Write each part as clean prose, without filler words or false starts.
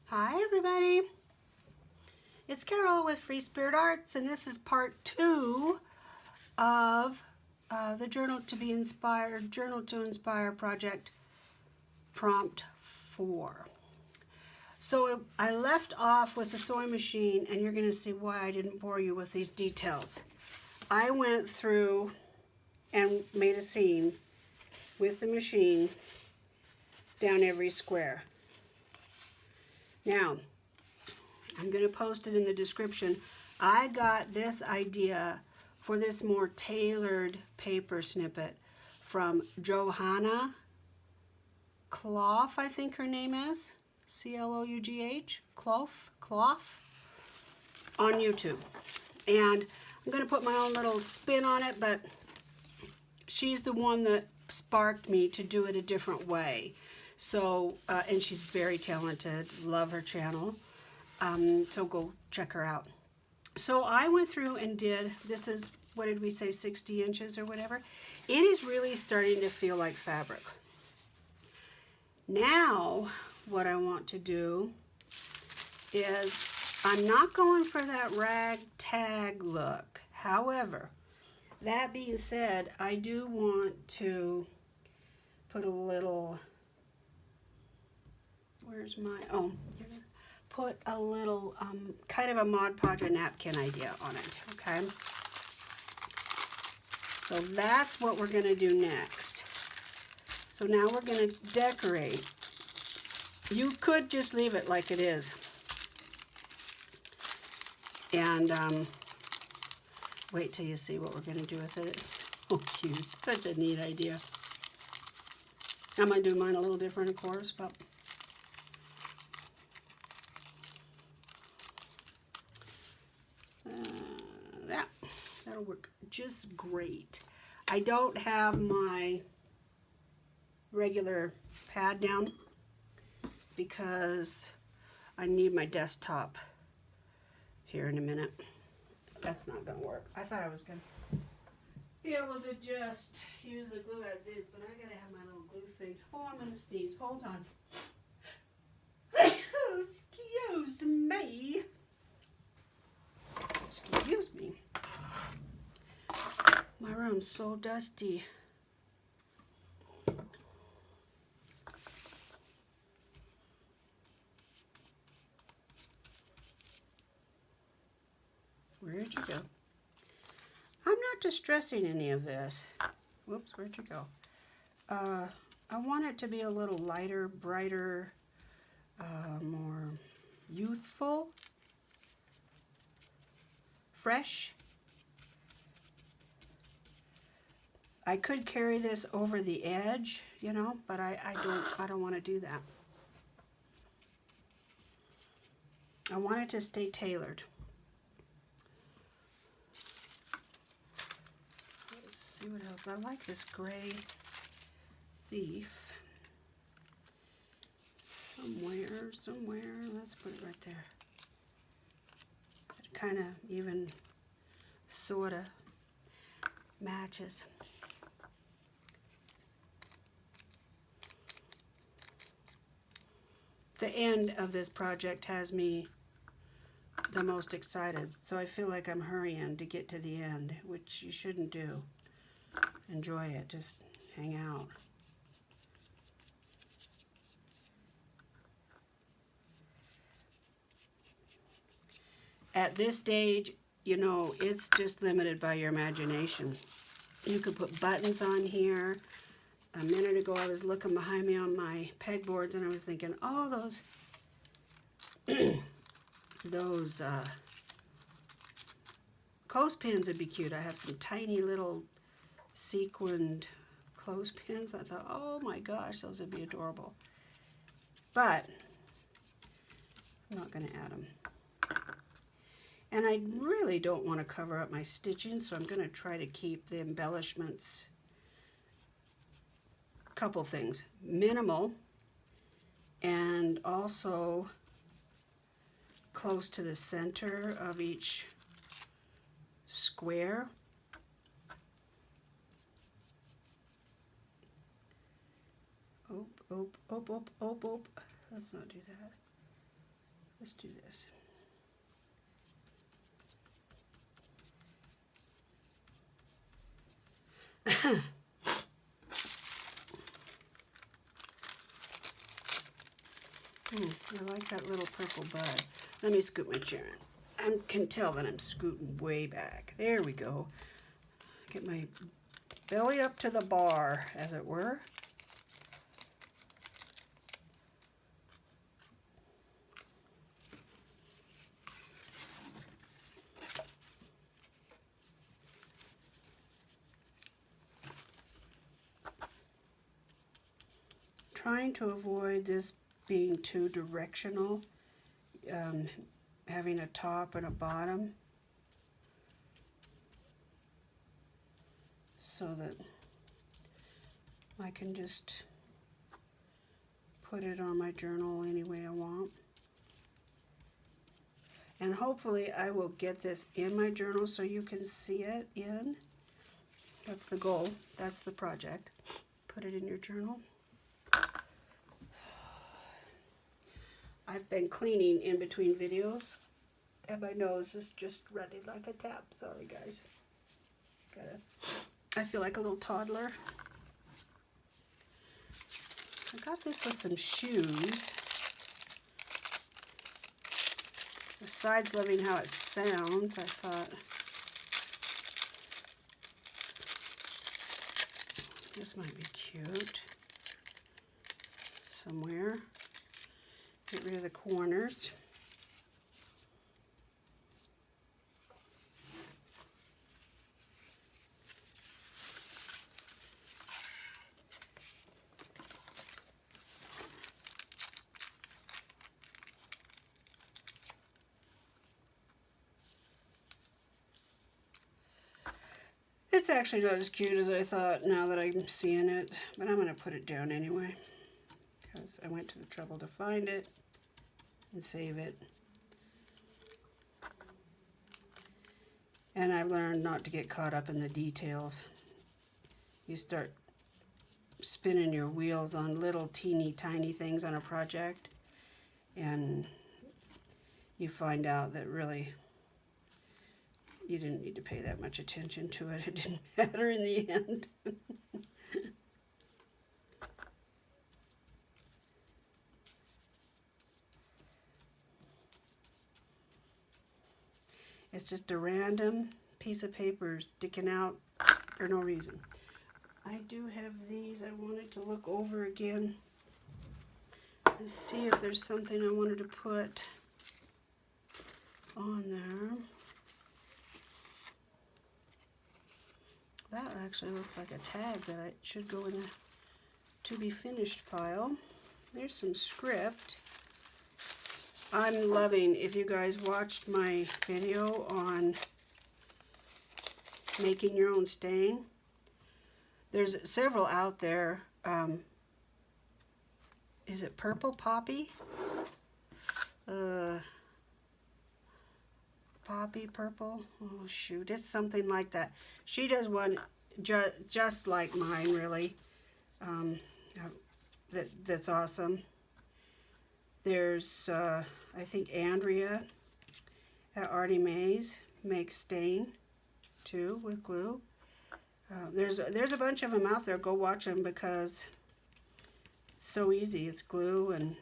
Hi everybody, it's Carol with Free Spirit Arts, and this is part 2 of the Journal to Inspire project prompt 4. So I left off with the sewing machine, and you're going to see why I didn't bore you with these details. I went through and made a seam with the machine down every square. Now, I'm going to post it in the description. I got this idea for this more tailored paper snippet from Johanna Clough, I think her name is. C-L-O-U-G-H, Clough, on YouTube. And I'm going to put my own little spin on it, but she's the one that sparked me to do it a different way. So, and she's very talented, love her channel, so go check her out. So I went through and did, this is, what did we say, 60 inches or whatever? It is really starting to feel like fabric. Now, what I want to do is, I'm not going for that ragtag look. However, that being said, I do want to put a little, where's my, oh, put a little kind of a Mod Podge napkin idea on it, okay? So that's what we're gonna do next. So now we're gonna decorate. You could just leave it like it is. And wait till you see what we're gonna do with it. It's so cute, such a neat idea. I'm gonna do mine a little different, of course, but that'll work just great. I don't have my regular pad down because I need my desktop here in a minute. That's not gonna work. I thought I was gonna be able to just use the glue as is, but I gotta have my little glue thing. Oh, I'm gonna sneeze. Hold on. Excuse me. Excuse me. My room's so dusty. Where'd you go? I'm not distressing any of this. Whoops, where'd you go? I want it to be a little lighter, brighter, more youthful, fresh. I could carry this over the edge, you know, but I don't want to do that. I want it to stay tailored. Let's see what else. I like this gray leaf. Somewhere, let's put it right there. It kind of even sort of matches. The end of this project has me the most excited, so I feel like I'm hurrying to get to the end, which you shouldn't do. Enjoy it, just hang out. At this stage, you know, it's just limited by your imagination. You could put buttons on here. A minute ago, I was looking behind me on my pegboards, and I was thinking, oh, those clothespins would be cute. I have some tiny little sequined clothespins. I thought, oh my gosh, those would be adorable. But I'm not going to add them. And I really don't want to cover up my stitching, so I'm going to try to keep the embellishments, couple things, minimal, and also close to the center of each square. Oh, let's not do that. Let's do this. I like that little purple bud. Let me scoot my chair in. I can tell that I'm scooting way back. There we go. Get my belly up to the bar, as it were. Trying to avoid this being too directional, having a top and a bottom, so that I can just put it on my journal any way I want. And hopefully I will get this in my journal so you can see it in. That's the goal. That's the project. Put it in your journal. I've been cleaning in between videos, and my nose is just running like a tap. Sorry, guys. I feel like a little toddler. I got this with some shoes. Besides loving how it sounds, I thought this might be cute somewhere. Get rid of the corners. It's actually not as cute as I thought now that I'm seeing it, but I'm going to put it down anyway because I went to the trouble to find it and save it. And I've learned not to get caught up in the details. You start spinning your wheels on little teeny tiny things on a project, and you find out that really you didn't need to pay that much attention to it. It didn't matter in the end. It's just a random piece of paper sticking out for no reason. I do have these. I wanted to look over again and see if there's something I wanted to put on there. That actually looks like a tag that I should go in a to be finished pile. There's some script. I'm loving, if you guys watched my video on making your own stain, there's several out there. Is it Purple Poppy? Poppy Purple? Oh shoot, it's something like that. She does one just like mine, really. That's awesome. There's, I think Andrea at Artie Mae's makes stain too with glue. There's a bunch of them out there. Go watch them because it's so easy. It's glue, and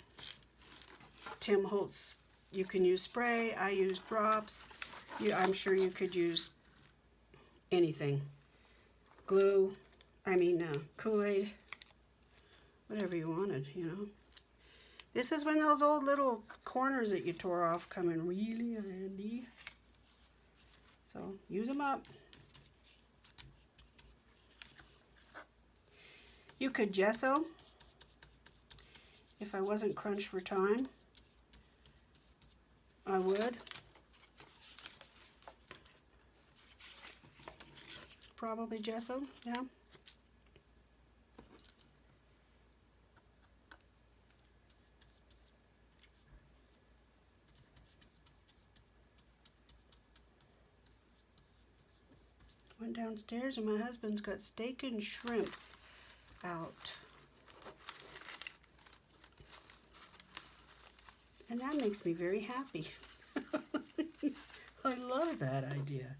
Tim Holtz. You can use spray. I use drops. I'm sure you could use anything. Glue. Kool-Aid. Whatever you wanted, you know. This is when those old little corners that you tore off come in really handy. So use them up. You could gesso if I wasn't crunched for time. I would. Probably gesso, yeah. Went downstairs and my husband's got steak and shrimp out. And that makes me very happy. I love that idea.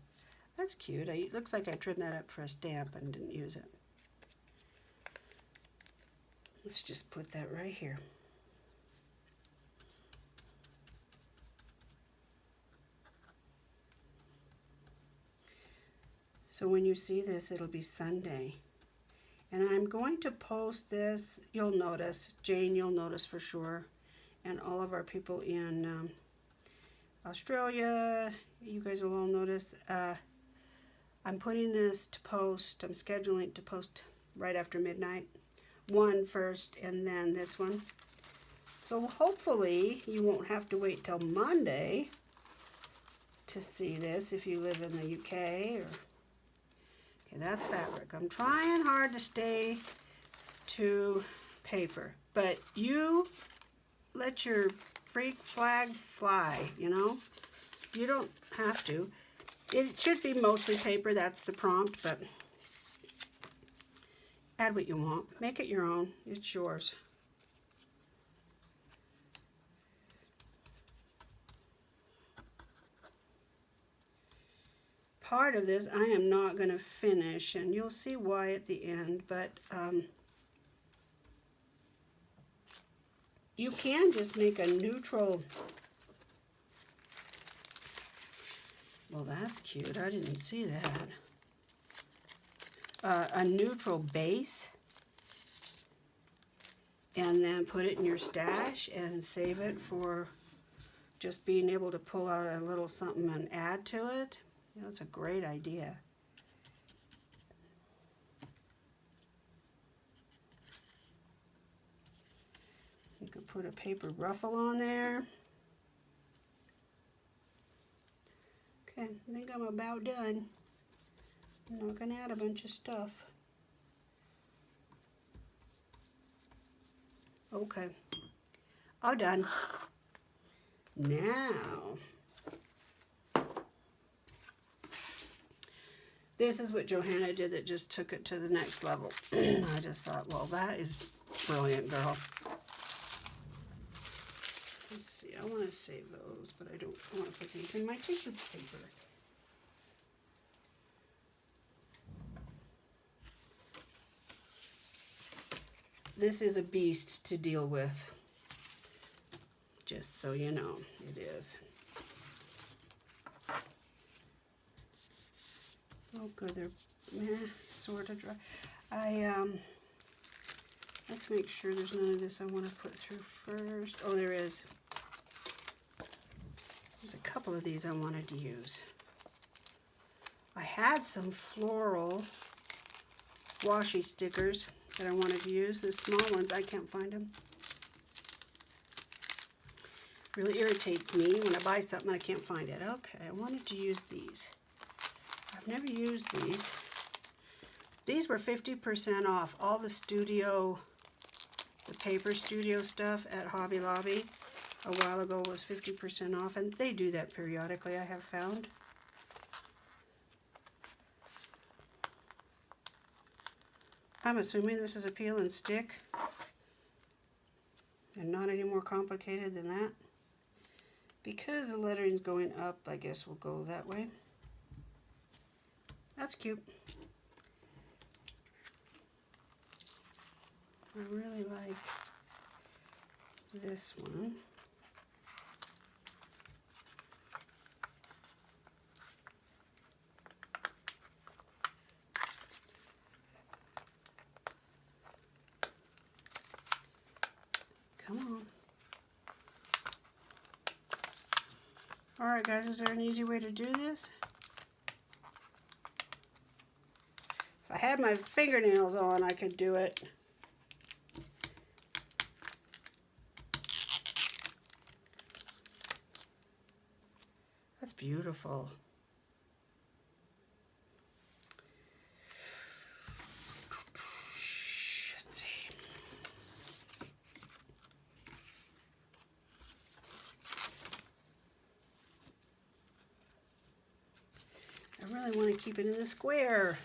That's cute. It looks like I trimmed that up for a stamp and didn't use it. Let's just put that right here. So when you see this, it'll be Sunday. And I'm going to post this, you'll notice, Jane, you'll notice for sure, and all of our people in Australia, you guys will all notice. I'm putting this to post, I'm scheduling to post right after midnight. One first and then this one. So hopefully you won't have to wait till Monday to see this if you live in the UK. Or okay, that's fabric. I'm trying hard to stay to paper, but you let your freak flag fly, you know? You don't have to. It should be mostly paper, that's the prompt, but add what you want. Make it your own. It's yours. Part of this I am not going to finish, and you'll see why at the end, but you can just make a neutral. Well, that's cute. I didn't see that. A neutral base, and then put it in your stash and save it for just being able to pull out a little something and add to it. You know, it's a great idea. You could put a paper ruffle on there. Okay, I think I'm about done. I'm not going to add a bunch of stuff. Okay, all done. Now, this is what Johanna did that just took it to the next level. I just thought, well, that is brilliant, girl. Let's see, I want to save those, but I don't want to put these in my tissue paper. This is a beast to deal with, just so you know, it is. Oh good, they're sort of dry. Let's make sure there's none of this I want to put through first. Oh, there is. There's a couple of these I wanted to use. I had some floral washi stickers that I wanted to use. The small ones, I can't find them. Really irritates me when I buy something and I can't find it. Okay, I wanted to use these. I've never used these. These were 50% off. All the studio, the paper studio stuff at Hobby Lobby a while ago was 50% off, and they do that periodically, I have found. I'm assuming this is a peel and stick and not any more complicated than that. Because the lettering is going up, I guess we'll go that way. That's cute. I really like this one. Come on. All right, guys, is there an easy way to do this? If I had my fingernails on, I could do it. That's beautiful. Let's see. I really want to keep it in the square.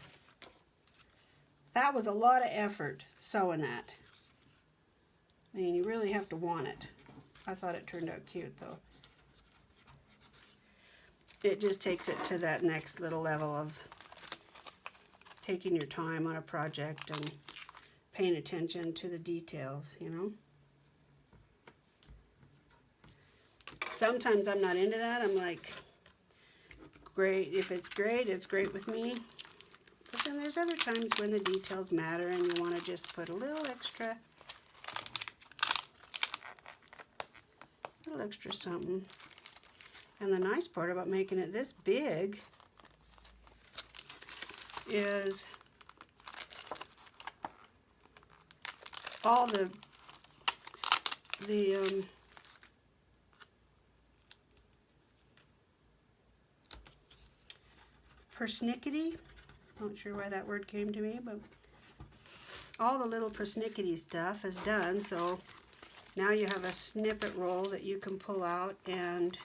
That was a lot of effort sewing that. I mean, you really have to want it. I thought it turned out cute though. It just takes it to that next little level of taking your time on a project and paying attention to the details, you know. Sometimes I'm not into that. I'm like, great, if it's great with me. But then there's other times when the details matter and you want to just put a little extra something. And the nice part about making it this big is all the persnickety, not sure why that word came to me, but all the little persnickety stuff is done, so now you have a snippet roll that you can pull out and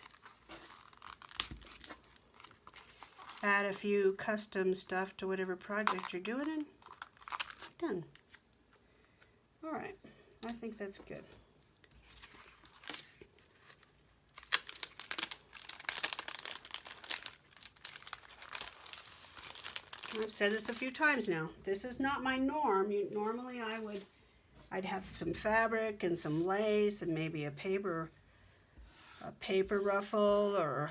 add a few custom stuff to whatever project you're doing and it's done. Alright, I think that's good. I've said this a few times now. This is not my norm. Normally I'd have some fabric and some lace and maybe a paper ruffle or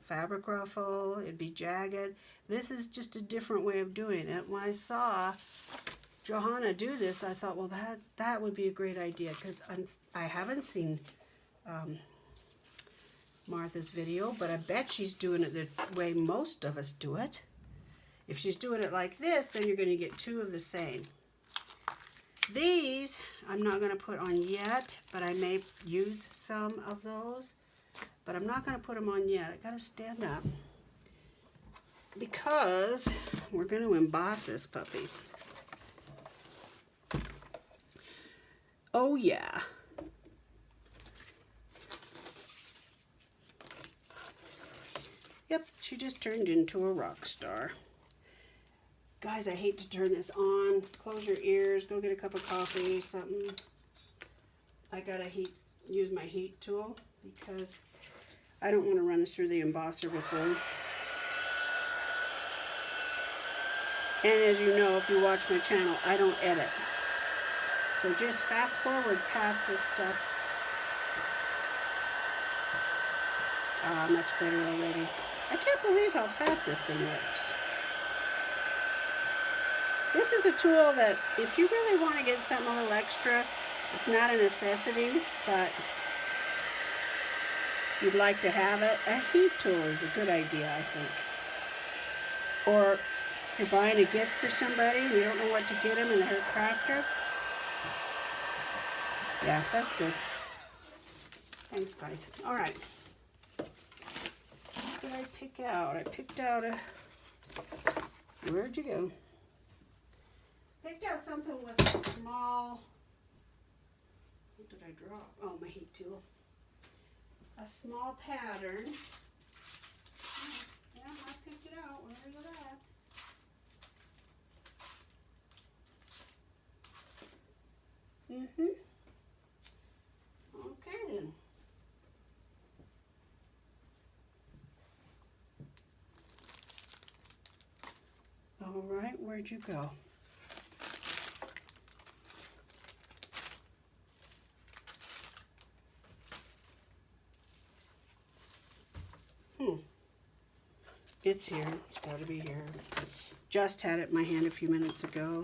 fabric ruffle. It'd be jagged. This is just a different way of doing it. When I saw Johanna do this, I thought, well, that would be a great idea, because I haven't seen Martha's video, but I bet she's doing it the way most of us do it. If she's doing it like this, then you're going to get two of the same. These I'm not going to put on yet, but I may use some of those. But I'm not going to put them on yet. I got to stand up because we're going to emboss this puppy. Oh yeah. Yep, she just turned into a rock star. Guys, I hate to turn this on. Close your ears. Go get a cup of coffee, something. I gotta use my heat tool because I don't want to run this through the embosser before. And as you know, if you watch my channel, I don't edit. So just fast forward past this stuff. Ah, much better already. I can't believe how fast this thing works. This is a tool that if you really want to get something a little extra, it's not a necessity, but you'd like to have it. A heat tool is a good idea, I think. Or if you're buying a gift for somebody and you don't know what to get them in her crafter. Yeah, that's good. Thanks, guys. All right. What did I pick out? I picked out a... Where'd you go? Picked out something with a small... What did I draw? Oh, my heat tool. A small pattern. Yeah, I picked it out. Where's it at? Okay then. All right, where'd you go? It's here. It's got to be here. Just had it in my hand a few minutes ago.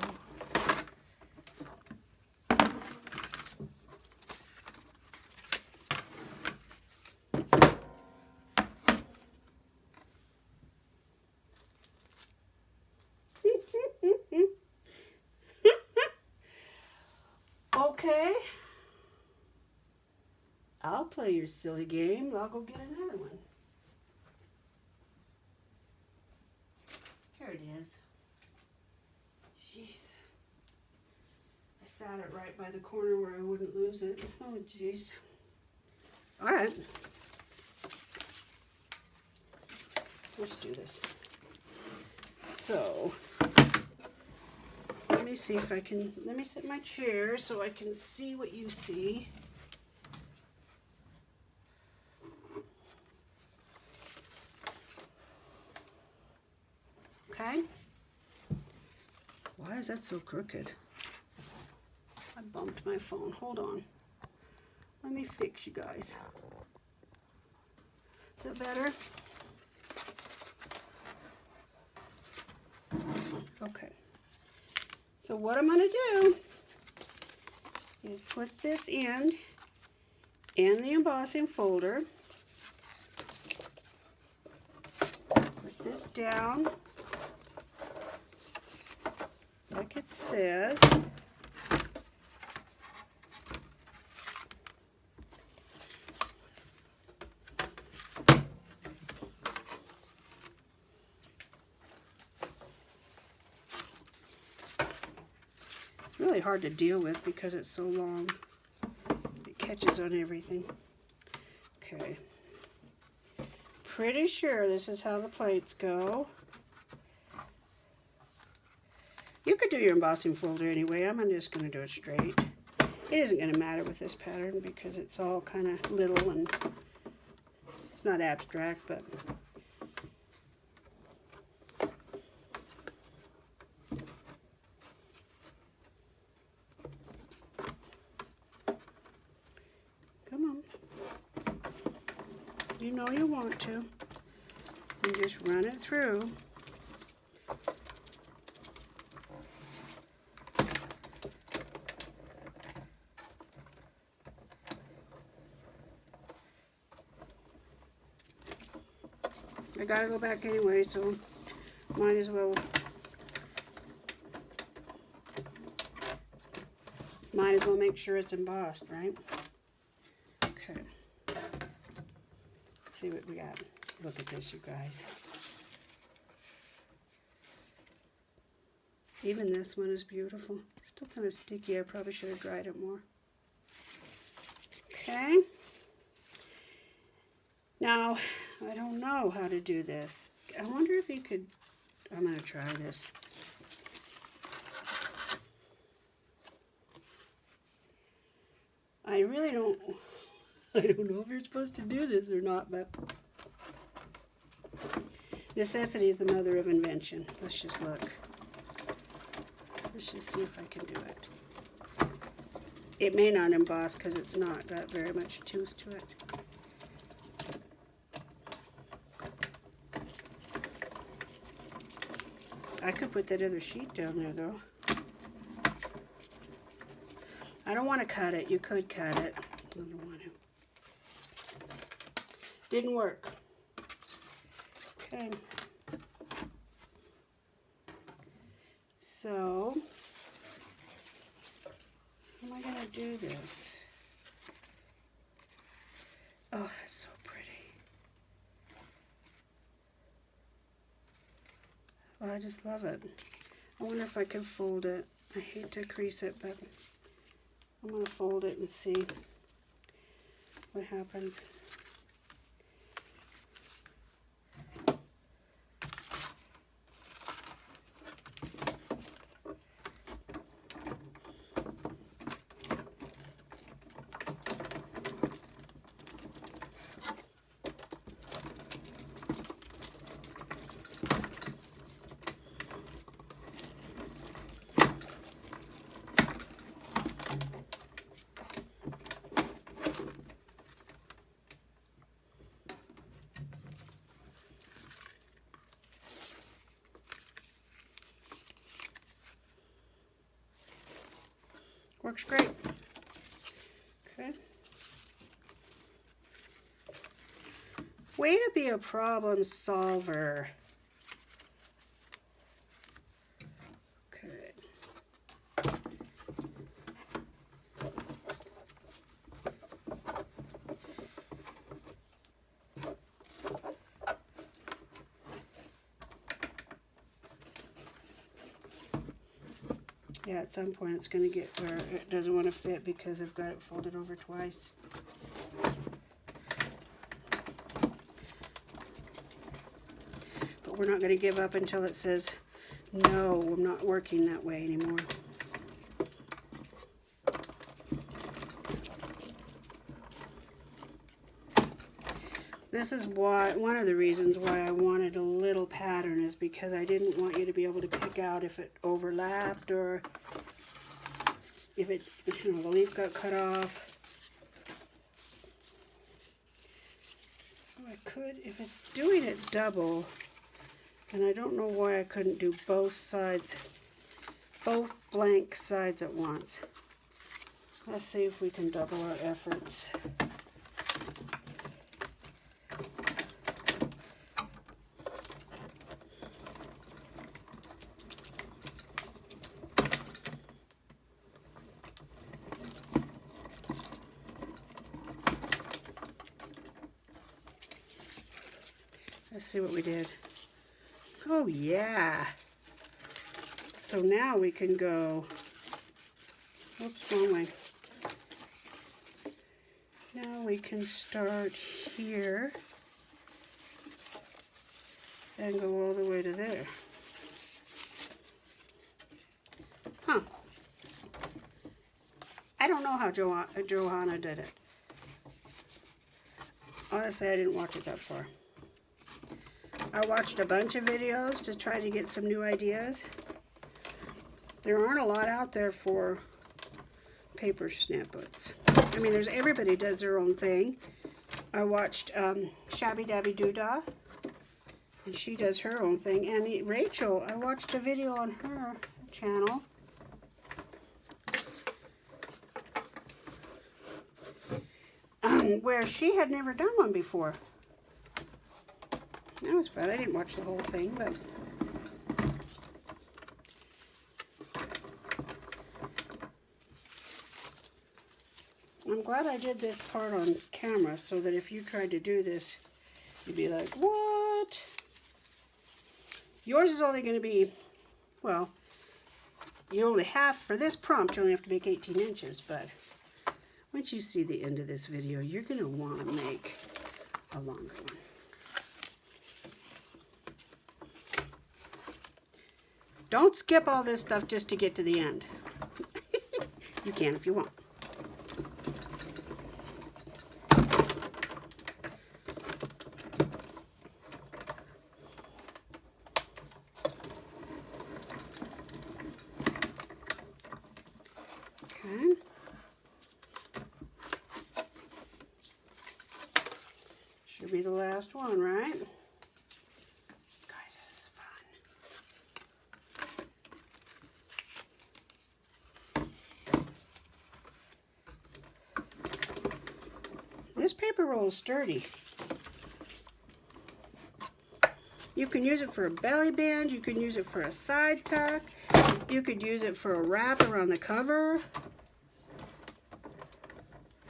Okay. I'll play your silly game. I'll go get another one. Here it is. Jeez. I sat it right by the corner where I wouldn't lose it. Oh, jeez. All right. Let's do this. So, let me see if I can, let me sit in my chair so I can see what you see. is that so crooked? I bumped my phone. Hold on. Let me fix you guys. Is that better? Okay. So what I'm going to do is put this end in the embossing folder. Put this down like it says. It's really hard to deal with because it's so long. It catches on everything. Okay. Pretty sure this is how the plates go. You could do your embossing folder anyway. I'm just going to do it straight. It isn't going to matter with this pattern because it's all kind of little and it's not abstract, but come on. You know you want to. And just run it through. I gotta go back anyway, so might as well make sure it's embossed, right? Okay. Let's see what we got. Look at this, you guys. Even this one is beautiful. Still kind of sticky. I probably should have dried it more. Okay. Now, I don't know how to do this. I wonder if you could, I'm going to try this. I really don't, I don't know if you're supposed to do this or not, but necessity is the mother of invention. Let's just look. Let's just see if I can do it. It may not emboss because it's not got very much tooth to it. I could put that other sheet down there though. I don't want to cut it. You could cut it. I don't want to. Didn't work. Okay. So, how am I going to do this? Oh, that's so pretty. Oh, I just love it. I wonder if I could fold it. I hate to crease it, but I'm going to fold it and see what happens. Works great. Okay. Way to be a problem solver. Okay. Yeah, at some point it's going to get where it doesn't want to fit because I've got it folded over twice. But we're not going to give up until it says, no, I'm not working that way anymore. This is why, one of the reasons why I wanted a little pattern is because I didn't want you to be able to pick out if it overlapped or if it, you know, the leaf got cut off. So I could, if it's doing it double, and I don't know why I couldn't do both sides, both blank sides at once. Let's see if we can double our efforts. Let's see what we did. Oh yeah. So now we can go, oops, wrong way. Now we can start here and go all the way to there. Huh. I don't know how Johanna did it. Honestly, I didn't watch it that far. I watched a bunch of videos to try to get some new ideas. There aren't a lot out there for paper snippets. I mean, everybody does their own thing. I watched Shabby Dabby Doodah, and she does her own thing. And Rachel, I watched a video on her channel. Where she had never done one before. That was fun. I didn't watch the whole thing, but I'm glad I did this part on camera so that if you tried to do this, you'd be like, what? Yours is only going to be, well, you only have, for this prompt, you only have to make 18 inches, but once you see the end of this video, you're going to want to make a longer one. Don't skip all this stuff just to get to the end. You can if you want. Okay. Should be the last one, right? This paper roll is sturdy. You can use it for a belly band, you can use it for a side tuck, you could use it for a wrap around the cover.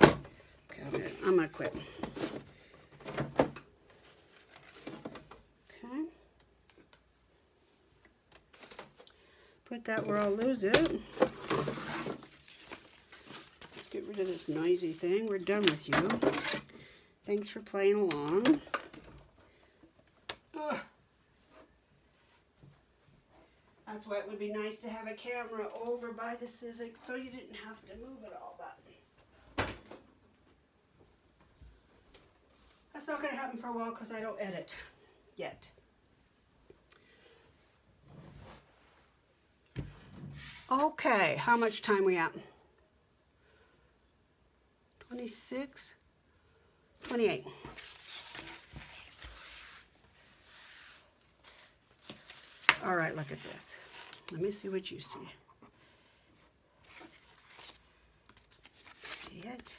Okay, I'm gonna quit. Okay. Put that where I'll lose it. Get rid of this noisy thing. We're done with you. Thanks for playing along. Ugh. That's why it would be nice to have a camera over by the Sizzix so you didn't have to move it all, but that's not going to happen for a while because I don't edit yet. Okay, how much time we at? 26, 28. All right, look at this. Let me see what you see. See it?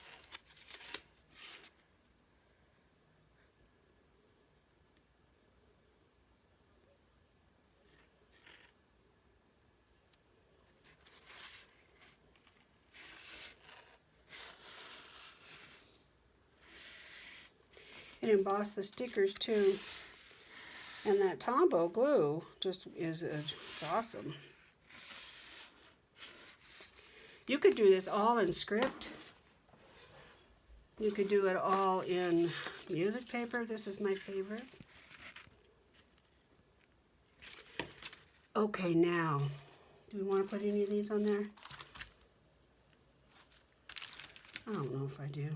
And emboss the stickers too. And that Tombow glue just is, it's awesome. You could do this all in script. You could do it all in music paper. This is my favorite. Okay, now, do we want to put any of these on there? I don't know if I do.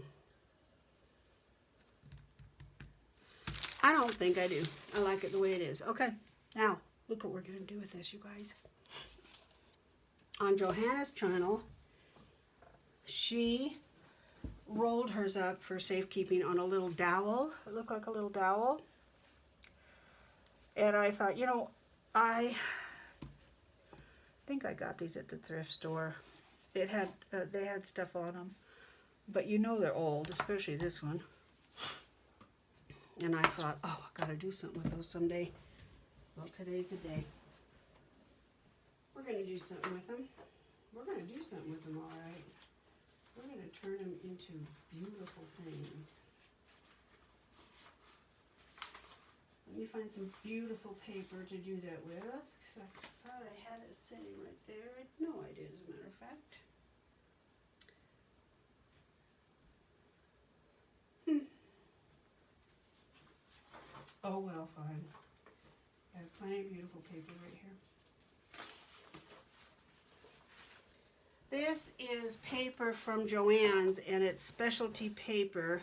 I don't think I do. I like it the way it is. Okay, now look what we're going to do with this, you guys. On Johanna's channel, she rolled hers up for safekeeping on a little dowel. It looked like a little dowel. And I thought, you know, I think I got these at the thrift store. It had they had stuff on them, but you know they're old, especially this one. And I thought, oh, I gotta do something with those someday. Well, today's the day. We're gonna do something with them. We're gonna do something with them, all right. We're gonna turn them into beautiful things. Let me find some beautiful paper to do that with, because I thought I had it sitting right there. No, I did, as a matter of fact. Oh, well, fine. I have plenty of beautiful paper right here. This is paper from Joann's, and it's specialty paper.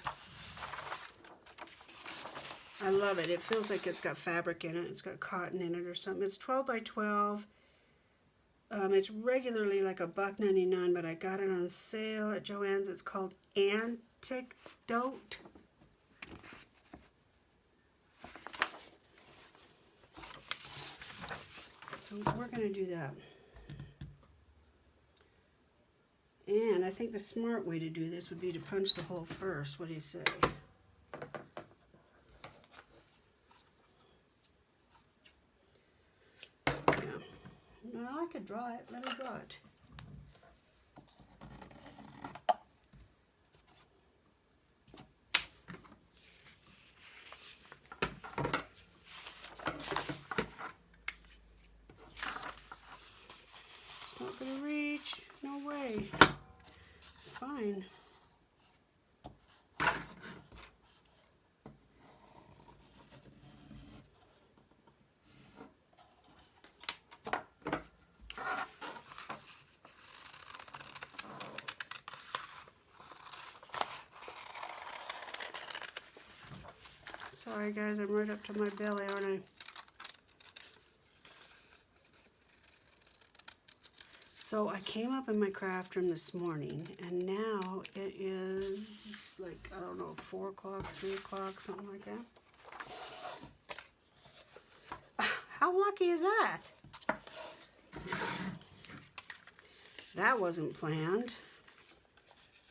I love it. It feels like it's got fabric in it. It's got cotton in it or something. It's 12 by 12. It's regularly like $1.99, but I got it on sale at Joann's. It's called Antidote. So we're going to do that. And I think the smart way to do this would be to punch the hole first. What do you say? Yeah. No, I could draw it. Let me draw it. It's not going to reach. No way. Fine. Sorry guys, I'm right up to my belly, aren't I? So I came up in my craft room this morning, and now it is like, I don't know, 4 o'clock, 3 o'clock, something like that. How lucky is that? That wasn't planned.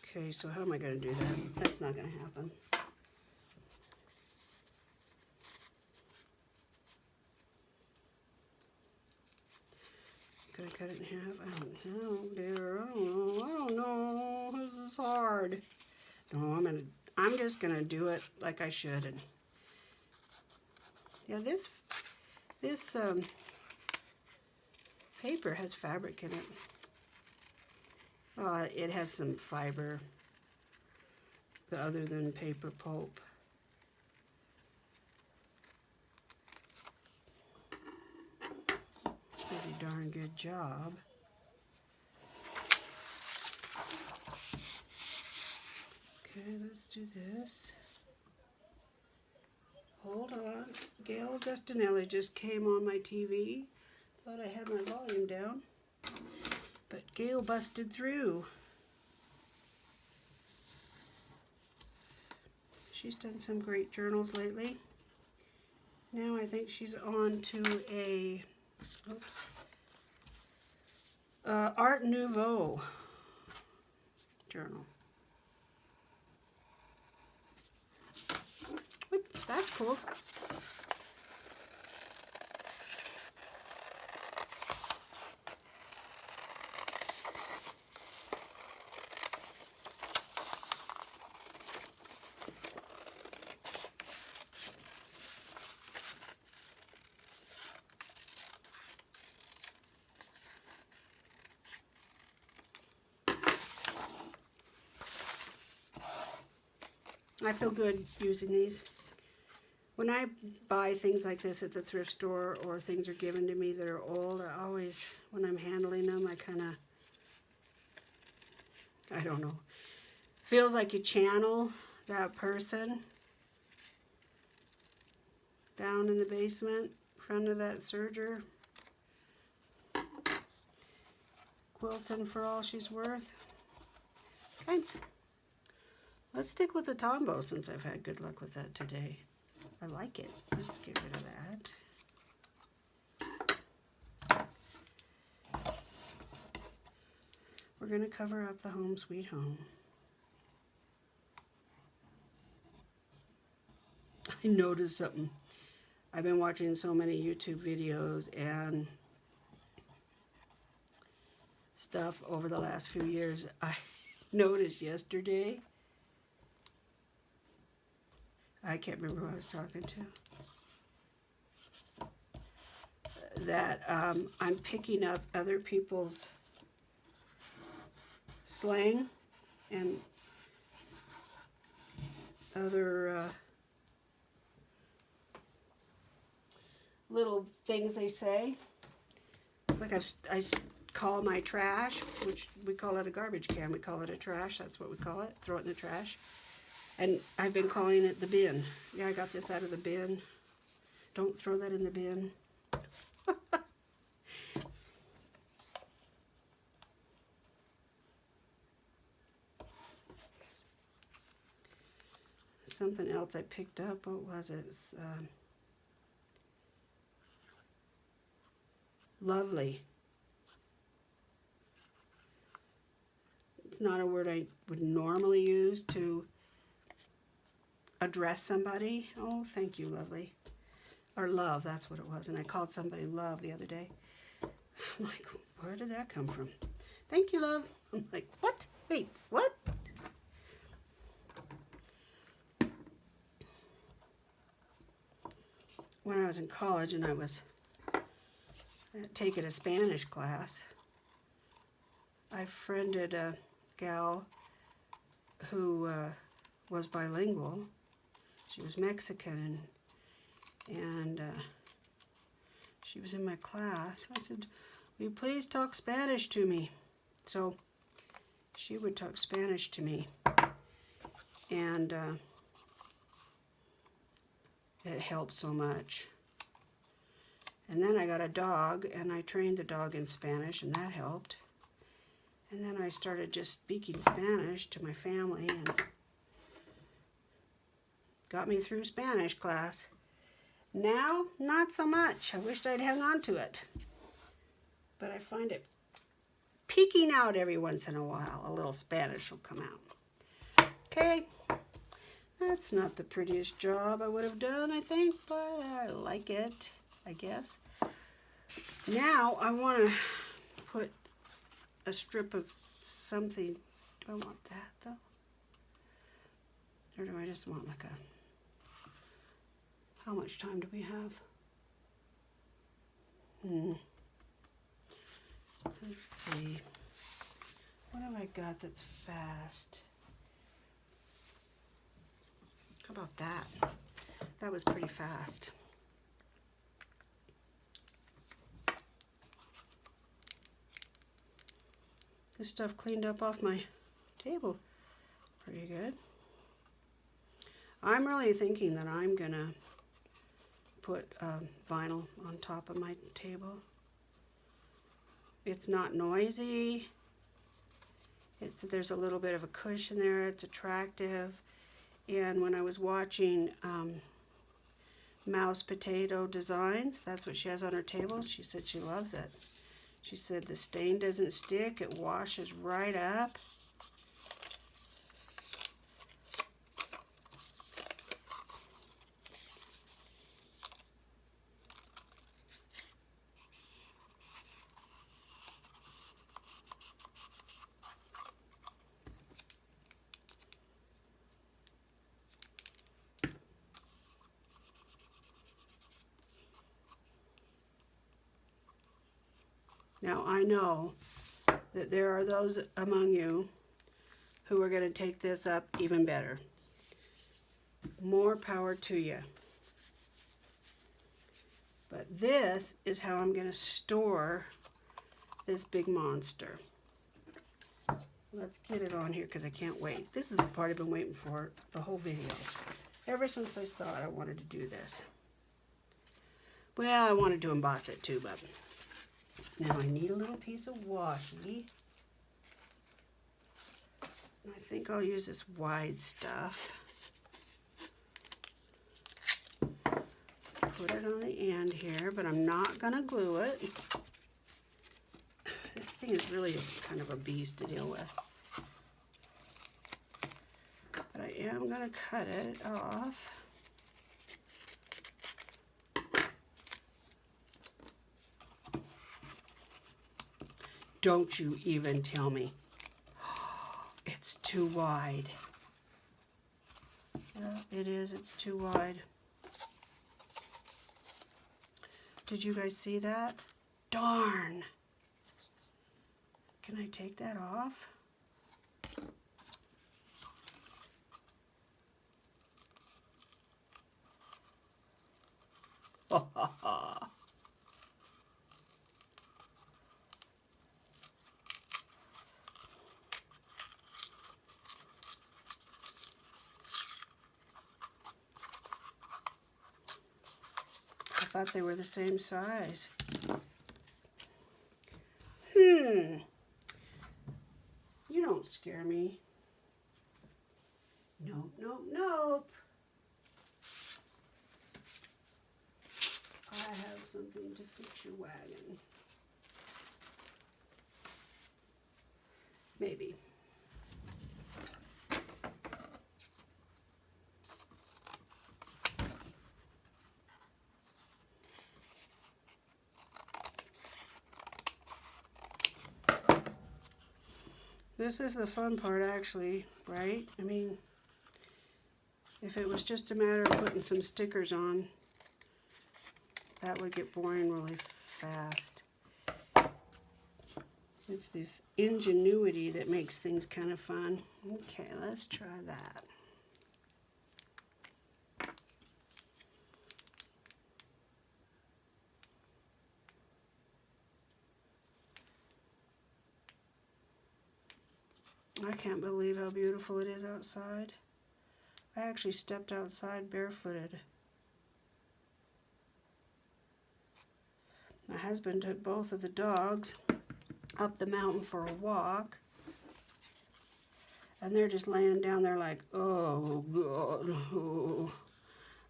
Okay, so how am I going to do that? That's not going to happen. Could I cut it in half? I don't know, dear. I don't know. This is hard. No, I'm just gonna do it like I should. And yeah, this paper has fabric in it. It has some fiber, other than paper pulp. Pretty darn good job. Okay, let's do this. Hold on. Gail Gustinelli just came on my TV. Thought I had my volume down. But Gail busted through. She's done some great journals lately. Now I think she's on to a Art Nouveau journal. Whoop, that's cool. I feel good using these. When I buy things like this at the thrift store, or things are given to me that are old, I always, when I'm handling them, I don't know, feels like you channel that person. down in the basement, front of that serger. Quilting for all she's worth. Okay. Let's stick with the Tombow since I've had good luck with that today. I like it. Let's get rid of that. We're going to cover up the Home Sweet Home. I noticed something. I've been watching so many YouTube videos and stuff over the last few years. I noticed yesterday, I can't remember who I was talking to, that I'm picking up other people's slang and other little things they say. Like I call my trash, which we call it a garbage can, we call it a trash, that's what we call it, throw it in the trash. And I've been calling it the bin. Yeah, I got this out of the bin. Don't throw that in the bin. Something else I picked up, what was it? It's, lovely. It's not a word I would normally use to address somebody. Oh, thank you, lovely. Or love, that's what it was. And I called somebody love the other day. I'm like, where did that come from? Thank you, love. I'm like, what? Wait, what? When I was in college and I was taking a Spanish class, I friended a gal who was bilingual. She was Mexican, and she was in my class. I said, will you please talk Spanish to me? So she would talk Spanish to me, and it helped so much. And then I got a dog, and I trained the dog in Spanish, and that helped. And then I started just speaking Spanish to my family, and got me through Spanish class. Now, not so much. I wished I'd hung on to it. But I find it peeking out every once in a while. A little Spanish will come out. Okay, that's not the prettiest job I would have done, I think, but I like it, I guess. Now I want to put a strip of something. Do I want that though? Or do I just want like a, how much time do we have? Let's see. What have I got that's fast? How about that? That was pretty fast. This stuff cleaned up off my table pretty good. I'm really thinking that I'm gonna put vinyl on top of my table. It's not noisy. There's a little bit of a cushion there. It's attractive. And when I was watching Mouse Potato Designs, that's what she has on her table. She said she loves it. She said the stain doesn't stick. It washes right up. Now, I know that there are those among you who are going to take this up even better. More power to you. But this is how I'm going to store this big monster. Let's get it on here because I can't wait. This is the part I've been waiting for the whole video. Ever since I saw it, I wanted to do this. Well, I wanted to emboss it too, but now I need a little piece of washi. I think I'll use this wide stuff. Put it on the end here, but I'm not gonna glue it. This thing is really kind of a beast to deal with. But I am gonna cut it off. Don't you even tell me. It's too wide. Yeah, it is, it's too wide. Did you guys see that? Darn. Can I take that off? Ha ha ha. I thought they were the same size. You don't scare me. Nope, nope, nope. I have something to fix your wagon. Maybe. This is the fun part, actually, right? I mean, if it was just a matter of putting some stickers on, that would get boring really fast. It's this ingenuity that makes things kind of fun. Okay, let's try that. I can't believe how beautiful it is outside. I actually stepped outside barefooted. My husband took both of the dogs up the mountain for a walk. And they're just laying down there like, oh, God. Oh.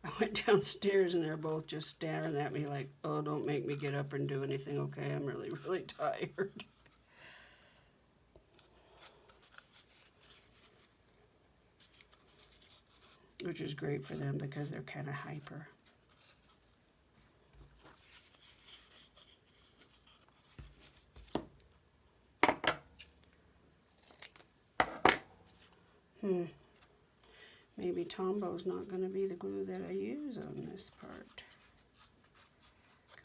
I went downstairs and they're both just staring at me like, oh, don't make me get up and do anything. Okay, I'm really, really tired. Which is great for them because they're kind of hyper. Maybe Tombo's not going to be the glue that I use on this part.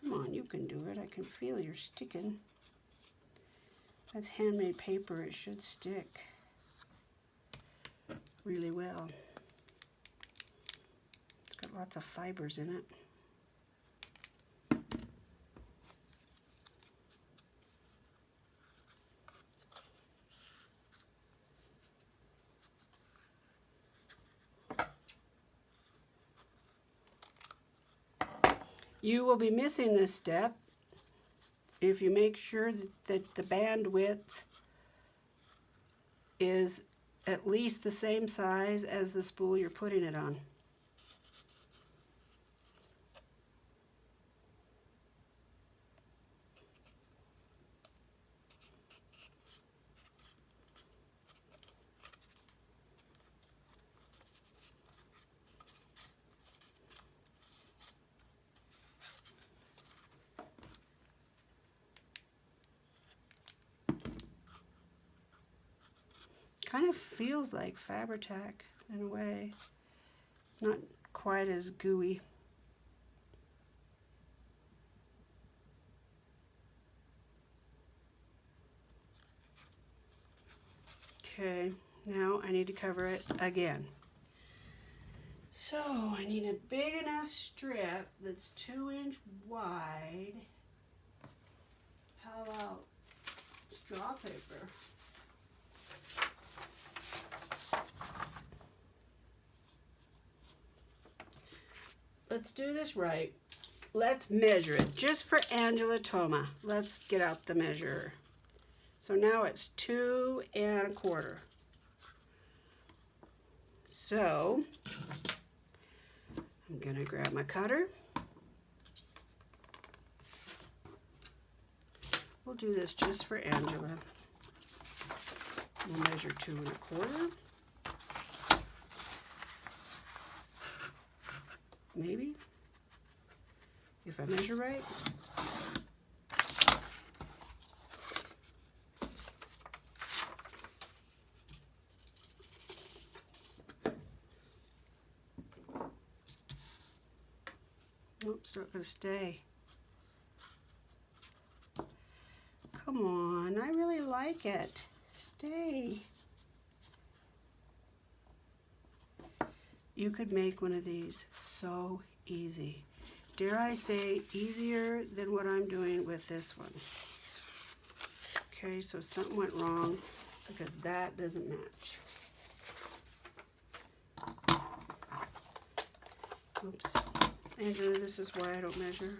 Come on, you can do it. I can feel you're sticking. That's handmade paper. It should stick really well. It's got lots of fibers in it. You will be missing this step if you make sure that the bandwidth is at least the same size as the spool you're putting it on. Kind of feels like Fabri-Tac in a way, not quite as gooey. Okay, now I need to cover it again. So I need a big enough strip that's 2-inch wide. How about straw paper? Let's do this right. let's measure it just for Angela Toma. Let's get out the measure. So now it's 2 1/4. So I'm gonna grab my cutter. We'll do this just for Angela. We'll measure 2 1/4. Maybe, if I measure right. Oops, not gonna stay. Come on, I really like it. Stay. You could make one of these so easy. Dare I say, easier than what I'm doing with this one. Okay, so something went wrong because that doesn't match. Oops. Angela, this is why I don't measure.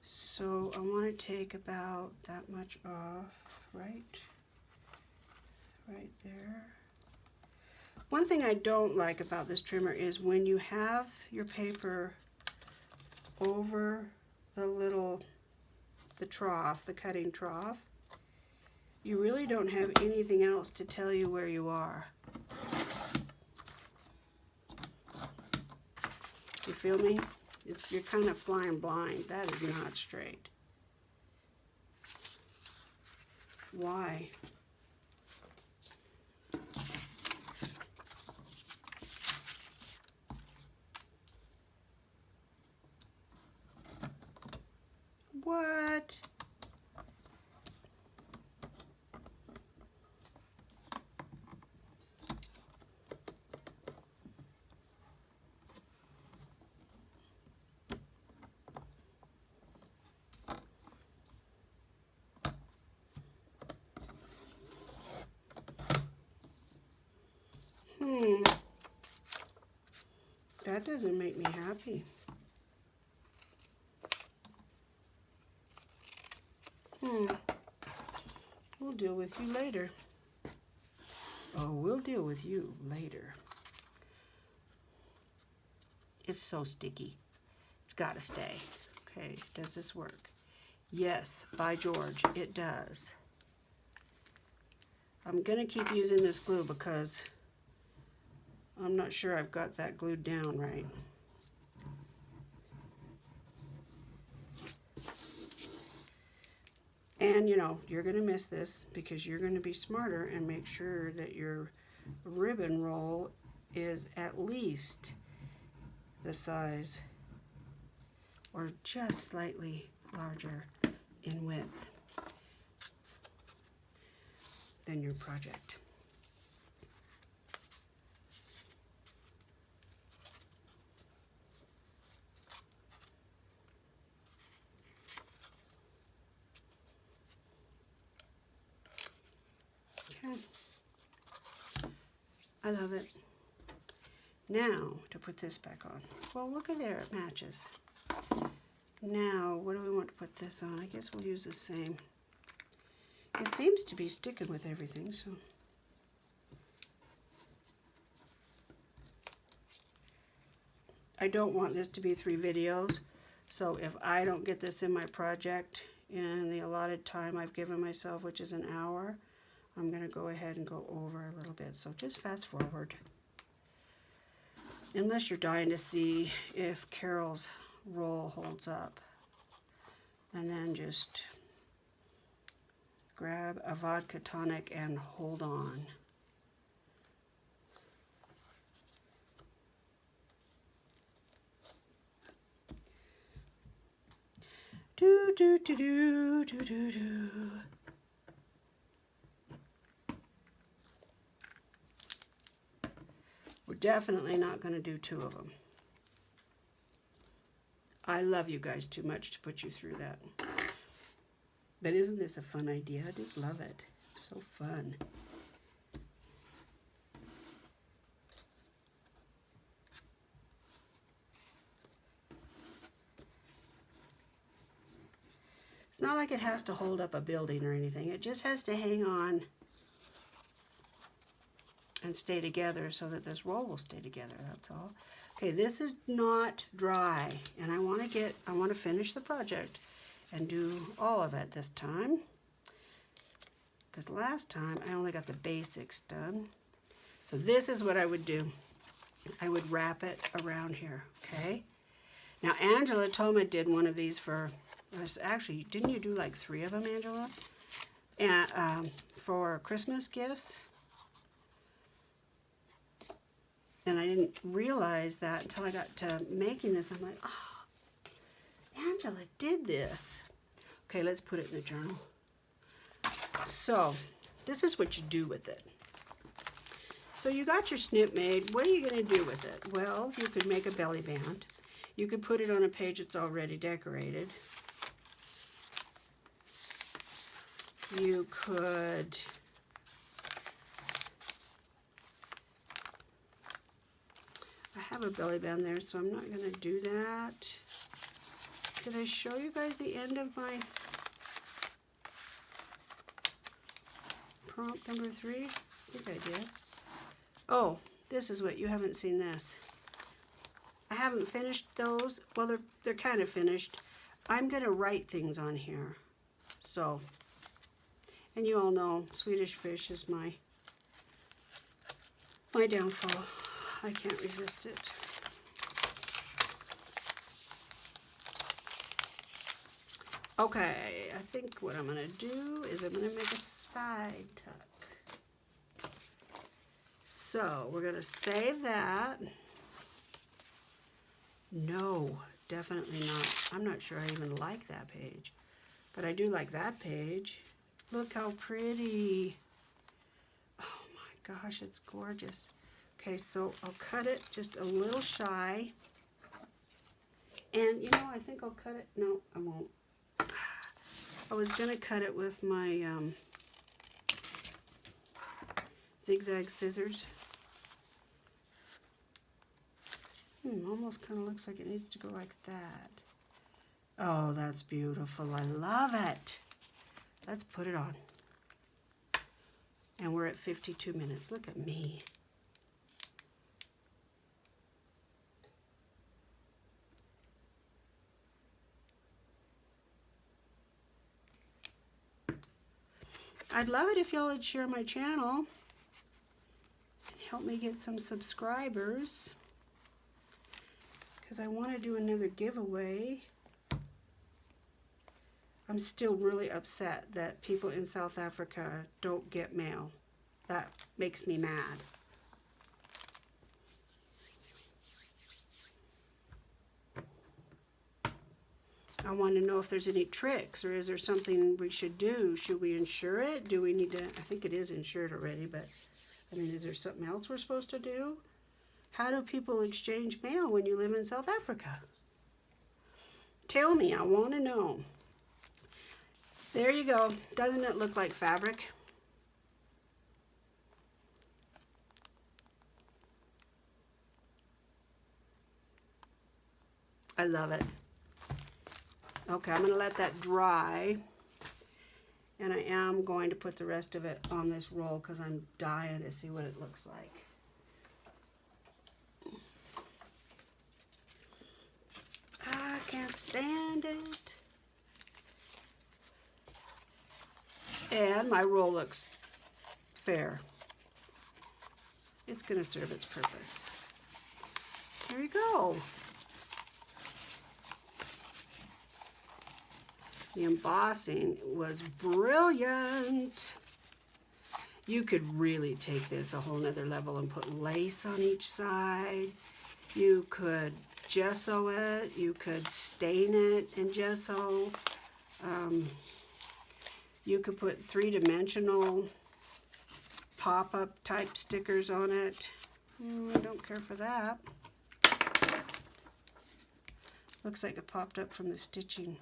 So I want to take about that much off, right there. One thing I don't like about this trimmer is when you have your paper over the trough, the cutting trough, you really don't have anything else to tell you where you are. You feel me? You're kind of flying blind. That is not straight. Why? What? That doesn't make me happy. We'll deal with you later. Oh, we'll deal with you later. It's so sticky. It's got to stay. Okay, does this work? Yes, by George, it does. I'm going to keep using this glue because I'm not sure I've got that glued down right. And you know, you're going to miss this because you're going to be smarter and make sure that your ribbon roll is at least the size or just slightly larger in width than your project. Okay. I love it. Now to put this back on. Well, look at there, it matches. Now, what do we want to put this on? I guess we'll use the same. It seems to be sticking with everything, so. I don't want this to be 3 videos, so if I don't get this in my project in the allotted time I've given myself, which is an hour, I'm going to go ahead and go over a little bit. So just fast forward. Unless you're dying to see if Carol's roll holds up. And then just grab a vodka tonic and hold on. Do do do do do do do. We're definitely not going to do 2 of them. I love you guys too much to put you through that. But isn't this a fun idea? I just love it. It's so fun. not like it has to hold up a building or anything. It just has to hang on and stay together so that this roll will stay together, that's all. Okay, this is not dry, and I want to finish the project and do all of it this time. Because last time I only got the basics done. So this is what I would do. I would wrap it around here, okay? Now Angela Toma did one of these for us. Actually, didn't you do like 3 of them, Angela? And for Christmas gifts. And I didn't realize that until I got to making this. I'm like, oh, Angela did this. Okay, let's put it in the journal. So, this is what you do with it. So you got your snip made. What are you going to do with it? Well, you could make a belly band. You could put it on a page that's already decorated. You could I have a belly band there, so I'm not going to do that. Did I show you guys the end of my prompt number 3? I think I did. Oh, this is what, you haven't seen this. I haven't finished those. Well, they're kind of finished. I'm going to write things on here. So, and you all know Swedish fish is my downfall. I can't resist it. Okay, I think what I'm going to do is I'm going to make a side tuck. So we're going to save that. No, definitely not. I'm not sure I even like that page, but I do like that page. Look how pretty. Oh my gosh, it's gorgeous. Okay, so I'll cut it just a little shy. And you know, I think I'll cut it. No, I won't. I was going to cut it with my zigzag scissors. Almost kind of looks like it needs to go like that. Oh, that's beautiful. I love it. Let's put it on. And we're at 52 minutes. Look at me. I'd love it if y'all would share my channel and help me get some subscribers, because I want to do another giveaway. I'm still really upset that people in South Africa don't get mail. That makes me mad. I want to know if there's any tricks, or is there something we should do? Should we insure it? Do we need to? I think it is insured already, but I mean, is there something else we're supposed to do? How do people exchange mail when you live in South Africa? Tell me, I want to know. There you go. Doesn't it look like fabric? I love it. Okay, I'm going to let that dry, and I am going to put the rest of it on this roll because I'm dying to see what it looks like. I can't stand it. And my roll looks fair. It's going to serve its purpose. There you go. The embossing was brilliant. You could really take this a whole nother level and put lace on each side. You could gesso it. You could stain it in gesso. You could put 3-dimensional pop-up type stickers on it. I don't care for that. Looks like it popped up from the stitching.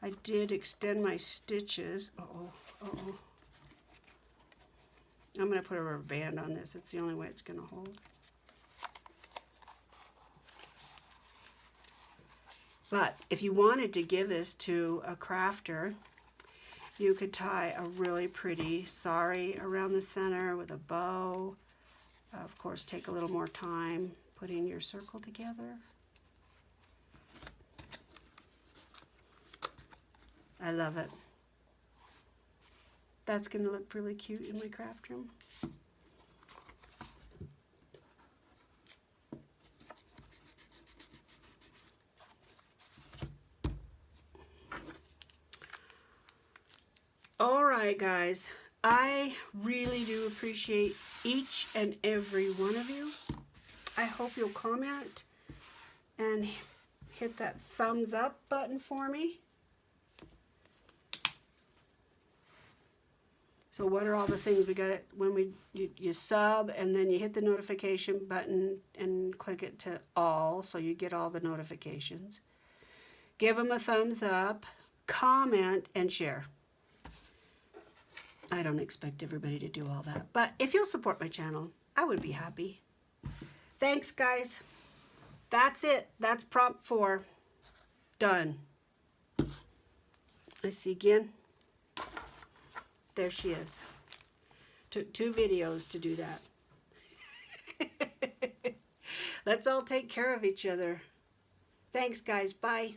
I did extend my stitches. I'm going to put a rubber band on this. It's the only way it's going to hold. But if you wanted to give this to a crafter, you could tie a really pretty sari around the center with a bow. Of course, take a little more time putting your circle together. I love it. That's going to look really cute in my craft room. All right, guys. I really do appreciate each and every one of you. I hope you'll comment and hit that thumbs up button for me. So what are all the things we got it when you sub, and then you hit the notification button and click it to all so you get all the notifications. Give them a thumbs up, comment, and share. I don't expect everybody to do all that, but if you'll support my channel, I would be happy. Thanks, guys. That's it. That's prompt 4. Done. I see again. There she is. Took 2 videos to do that. Let's all take care of each other. Thanks, guys. Bye.